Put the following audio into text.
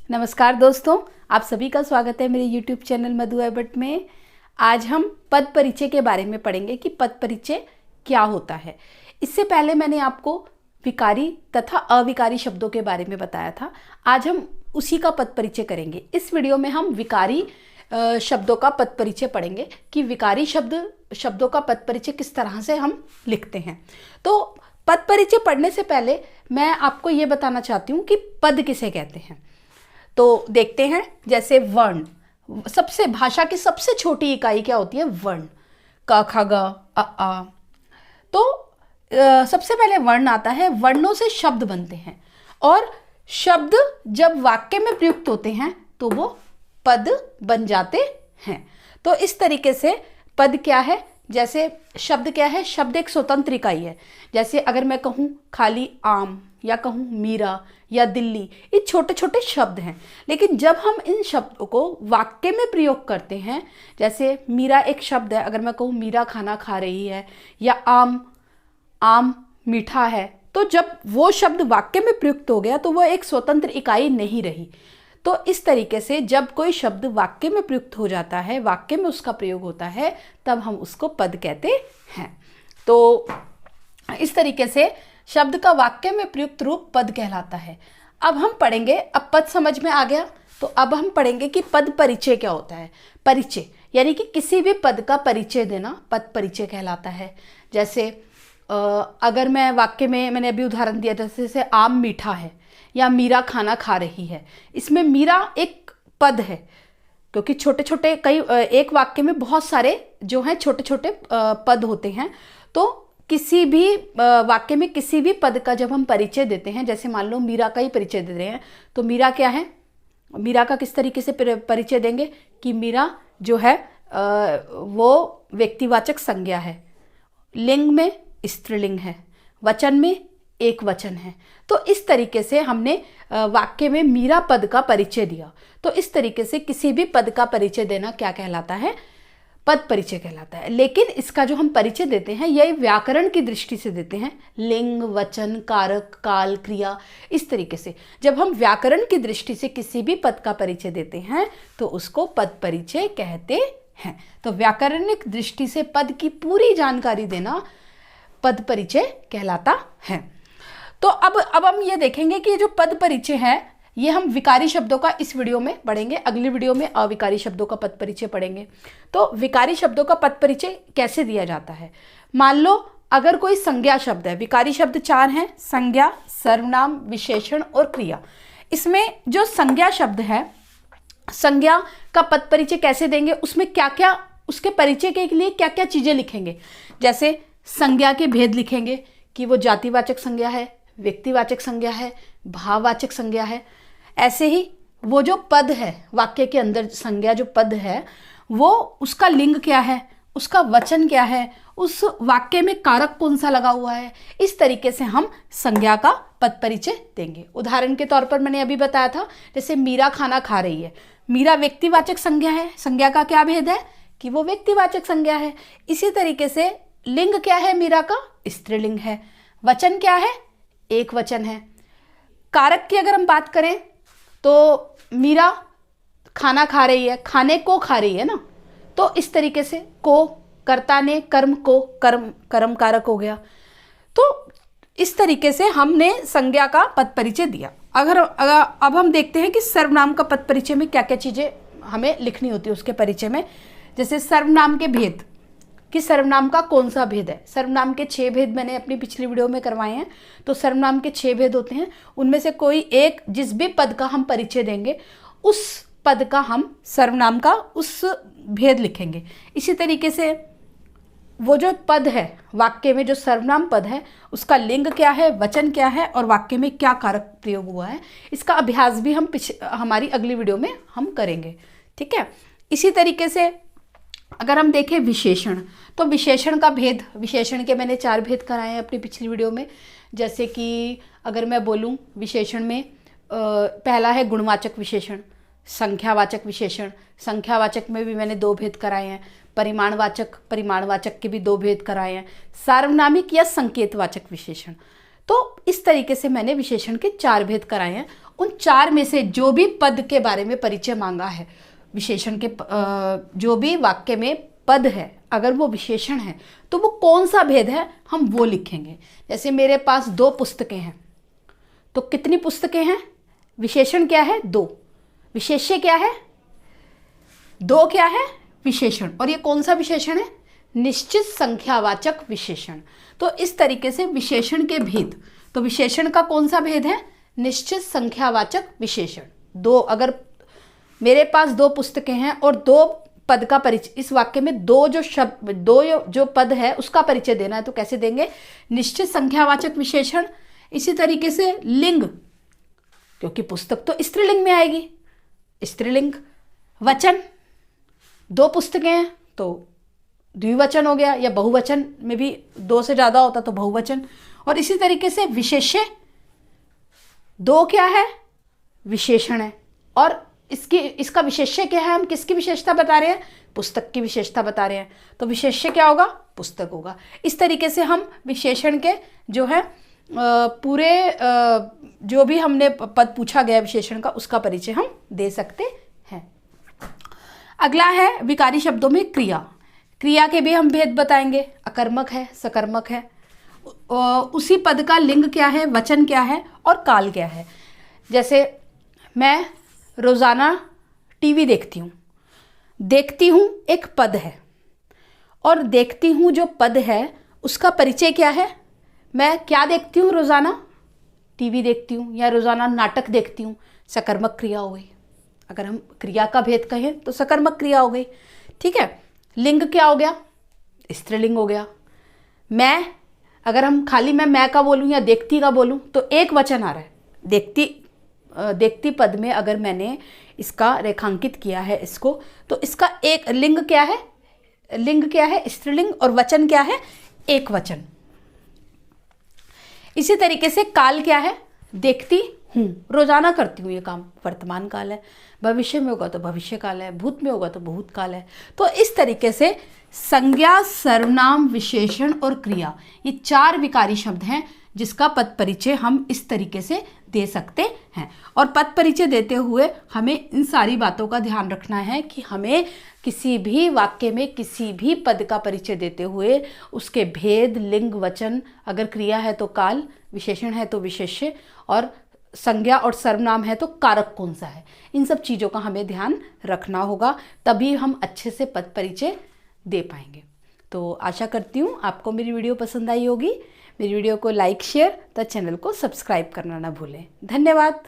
नमस्कार दोस्तों, आप सभी का स्वागत है मेरे YouTube चैनल मधु एबट में। आज हम पद परिचय के बारे में पढ़ेंगे कि पद परिचय क्या होता है। इससे पहले मैंने आपको विकारी तथा अविकारी शब्दों के बारे में बताया था। आज हम उसी का पद परिचय करेंगे। इस वीडियो में हम विकारी शब्दों का पद परिचय पढ़ेंगे कि विकारी शब्दों का पद परिचय किस तरह से हम लिखते हैं। तो पद परिचय पढ़ने से पहले मैं आपको ये बताना चाहती हूँ कि पद किसे कहते हैं। तो देखते हैं, जैसे वर्ण, भाषा की सबसे छोटी इकाई क्या होती है? वर्ण। क ख ग अ आ। तो सबसे पहले वर्ण आता है। वर्णों से शब्द बनते हैं और शब्द जब वाक्य में प्रयुक्त होते हैं तो वो पद बन जाते हैं। तो इस तरीके से पद क्या है, जैसे शब्द क्या है? शब्द एक स्वतंत्र इकाई है। जैसे अगर मैं कहूँ खाली आम या कहूँ मीरा या दिल्ली, ये छोटे छोटे शब्द हैं, लेकिन जब हम इन शब्दों को वाक्य में प्रयोग करते हैं, जैसे मीरा एक शब्द है, अगर मैं कहूँ मीरा खाना खा रही है या आम मीठा है, तो जब वो शब्द वाक्य में प्रयुक्त हो गया तो वो एक स्वतंत्र इकाई नहीं रही। तो इस तरीके से जब कोई शब्द वाक्य में प्रयुक्त हो जाता है, वाक्य में उसका प्रयोग होता है, तब हम उसको पद कहते हैं। तो इस तरीके से शब्द का वाक्य में प्रयुक्त रूप पद कहलाता है। अब हम पढ़ेंगे, अब पद समझ में आ गया तो अब हम पढ़ेंगे कि पद परिचय क्या होता है। परिचय यानी कि किसी भी पद का परिचय देना पद परिचय कहलाता है। जैसे अगर मैं वाक्य में, मैंने अभी उदाहरण दिया था, जैसे आम मीठा है या मीरा खाना खा रही है, इसमें मीरा एक पद है, क्योंकि छोटे छोटे एक वाक्य में बहुत सारे जो हैं छोटे छोटे पद होते हैं। तो किसी भी वाक्य में किसी भी पद का जब हम परिचय देते हैं, जैसे मान लो मीरा का ही परिचय दे रहे हैं, तो मीरा क्या है? मीरा का किस तरीके से परिचय देंगे कि मीरा जो है वो व्यक्तिवाचक संज्ञा है, लिंग में स्त्रीलिंग है, वचन में एक वचन है। तो इस तरीके से हमने वाक्य में मीरा पद का परिचय दिया। तो इस तरीके से किसी भी पद का परिचय देना क्या कहलाता है? पद परिचय कहलाता है। लेकिन इसका जो हम परिचय देते हैं यह व्याकरण की दृष्टि से देते हैं, लिंग, वचन, कारक, काल, क्रिया, इस तरीके से। जब हम व्याकरण की दृष्टि से किसी भी पद का परिचय देते हैं तो उसको पद परिचय कहते हैं। तो व्याकरणिक दृष्टि से पद की पूरी जानकारी देना पद परिचय कहलाता है। तो अब हम ये देखेंगे कि जो पद परिचय है ये हम विकारी शब्दों का इस वीडियो में पढ़ेंगे। अगली वीडियो में अविकारी शब्दों का पद परिचय पढ़ेंगे। तो विकारी शब्दों का पद परिचय कैसे दिया जाता है? मान लो अगर कोई संज्ञा शब्द है, विकारी शब्द 4 हैं, संज्ञा, सर्वनाम, विशेषण और क्रिया। इसमें जो संज्ञा शब्द है, संज्ञा का पद परिचय कैसे देंगे, उसमें क्या क्या, उसके परिचय के लिए क्या क्या चीज़ें लिखेंगे। जैसे संज्ञा के भेद लिखेंगे कि वो जातिवाचक संज्ञा है, व्यक्तिवाचक संज्ञा है, भाववाचक संज्ञा है। ऐसे ही वो जो पद है वाक्य के अंदर, संज्ञा जो पद है वो उसका लिंग क्या है, उसका वचन क्या है, उस वाक्य में कारक कौन सा लगा हुआ है। इस तरीके से हम संज्ञा का पद परिचय देंगे। उदाहरण के तौर पर मैंने अभी बताया था, जैसे मीरा खाना खा रही है, मीरा व्यक्तिवाचक संज्ञा है, संज्ञा का क्या भेद है कि वो व्यक्तिवाचक संज्ञा है। इसी तरीके से लिंग क्या है मीरा का? स्त्रीलिंग है। वचन क्या है? एक वचन है। कारक की अगर हम बात करें तो मीरा खाना खा रही है, खाने को खा रही है ना, तो इस तरीके से को, कर्ता ने कर्म को, कर्म कारक हो गया। तो इस तरीके से हमने संज्ञा का पद परिचय दिया। अगर अब हम देखते हैं कि सर्वनाम का पद परिचय में क्या क्या चीज़ें हमें लिखनी होती है उसके परिचय में। जैसे सर्वनाम के भेद, कि सर्वनाम का कौन सा भेद है। सर्वनाम के 6 भेद मैंने अपनी पिछली वीडियो में करवाए हैं। तो सर्वनाम के 6 भेद होते हैं, उनमें से कोई एक, जिस भी पद का हम परिचय देंगे उस पद का हम सर्वनाम का उस भेद लिखेंगे। इसी तरीके से वो जो पद है वाक्य में, जो सर्वनाम पद है, उसका लिंग क्या है, वचन क्या है और वाक्य में क्या कारक प्रयोग हुआ है, इसका अभ्यास भी हम हमारी अगली वीडियो में हम करेंगे। ठीक है। इसी तरीके से अगर हम देखें विशेषण, तो विशेषण का भेद, विशेषण के मैंने 4 भेद कराए हैं अपनी पिछली वीडियो में। जैसे कि अगर मैं बोलूं विशेषण में, पहला है गुणवाचक विशेषण, संख्यावाचक विशेषण, संख्यावाचक में भी मैंने 2 भेद कराए हैं। परिमाणवाचक के भी 2 भेद कराए हैं। सार्वनामिक या संकेतवाचक विशेषण, तो इस तरीके से मैंने विशेषण के 4 भेद कराए हैं। उन 4 में से जो भी पद के बारे में परिचय मांगा है, विशेषण के जो भी वाक्य में पद है, अगर वो विशेषण है तो वो कौन सा भेद है हम वो लिखेंगे। जैसे मेरे पास 2 पुस्तकें हैं, तो कितनी पुस्तकें हैं? विशेषण क्या है? 2। विशेष्य क्या है? 2 क्या है? विशेषण। और ये कौन सा विशेषण है? निश्चित संख्यावाचक विशेषण। तो इस तरीके से विशेषण के भेद, तो विशेषण का कौन सा भेद है? निश्चित संख्यावाचक विशेषण। 2, अगर मेरे पास 2 पुस्तकें हैं और 2 पद का परिचय, इस वाक्य में 2 जो शब्द, 2 जो पद है उसका परिचय देना है, तो कैसे देंगे? निश्चित संख्यावाचक विशेषण। इसी तरीके से लिंग, क्योंकि पुस्तक तो स्त्रीलिंग में आएगी, स्त्रीलिंग। वचन, 2 पुस्तकें हैं तो द्विवचन हो गया, या बहुवचन में भी 2 से ज़्यादा होता तो बहुवचन। और इसी तरीके से विशेष्य, 2 क्या है? विशेषण है। और इसका विशेष्य क्या है? हम किसकी विशेषता बता रहे हैं? पुस्तक की विशेषता बता रहे हैं, तो विशेष्य क्या होगा? पुस्तक होगा। इस तरीके से हम विशेषण के जो है पूरे जो भी हमने पद पूछा गया विशेषण का, उसका परिचय हम दे सकते हैं। अगला है विकारी शब्दों में क्रिया। क्रिया के भी हम भेद बताएंगे, अकर्मक है, सकर्मक है, उसी पद का लिंग क्या है, वचन क्या है और काल क्या है। जैसे मैं रोज़ाना टीवी देखती हूँ, देखती हूँ एक पद है, और देखती हूँ जो पद है उसका परिचय क्या है? मैं क्या देखती हूँ रोज़ाना? टीवी देखती हूँ, या रोज़ाना नाटक देखती हूँ, सकर्मक क्रिया हो गई। अगर हम क्रिया का भेद कहें तो सकर्मक क्रिया हो गई। ठीक है। लिंग क्या हो गया? स्त्रीलिंग हो गया। मैं, अगर हम खाली मैं का बोलूँ या देखती का बोलूँ तो एक वचन आ रहा है। देखती पद में अगर मैंने इसका रेखांकित किया है इसको, तो इसका एक लिंग क्या है? लिंग क्या है? स्त्रीलिंग। और वचन क्या है? एक वचन। इसी तरीके से काल क्या है? देखती हूँ, रोजाना करती हूँ ये काम, वर्तमान काल है। भविष्य में होगा तो भविष्य काल है, भूत में होगा तो भूत काल है। तो इस तरीके से संज्ञा, सर्वनाम, विशेषण और क्रिया, ये 4 विकारी शब्द हैं जिसका पद परिचय हम इस तरीके से दे सकते हैं। और पद परिचय देते हुए हमें इन सारी बातों का ध्यान रखना है कि हमें किसी भी वाक्य में किसी भी पद का परिचय देते हुए उसके भेद, लिंग, वचन, अगर क्रिया है तो काल, विशेषण है तो विशेष्य, और संज्ञा और सर्वनाम है तो कारक कौन सा है, इन सब चीज़ों का हमें ध्यान रखना होगा, तभी हम अच्छे से पद परिचय दे पाएंगे। तो आशा करती हूँ आपको मेरी वीडियो पसंद आई होगी। मेरी वीडियो को लाइक, शेयर तथा चैनल को सब्सक्राइब करना ना भूलें। धन्यवाद।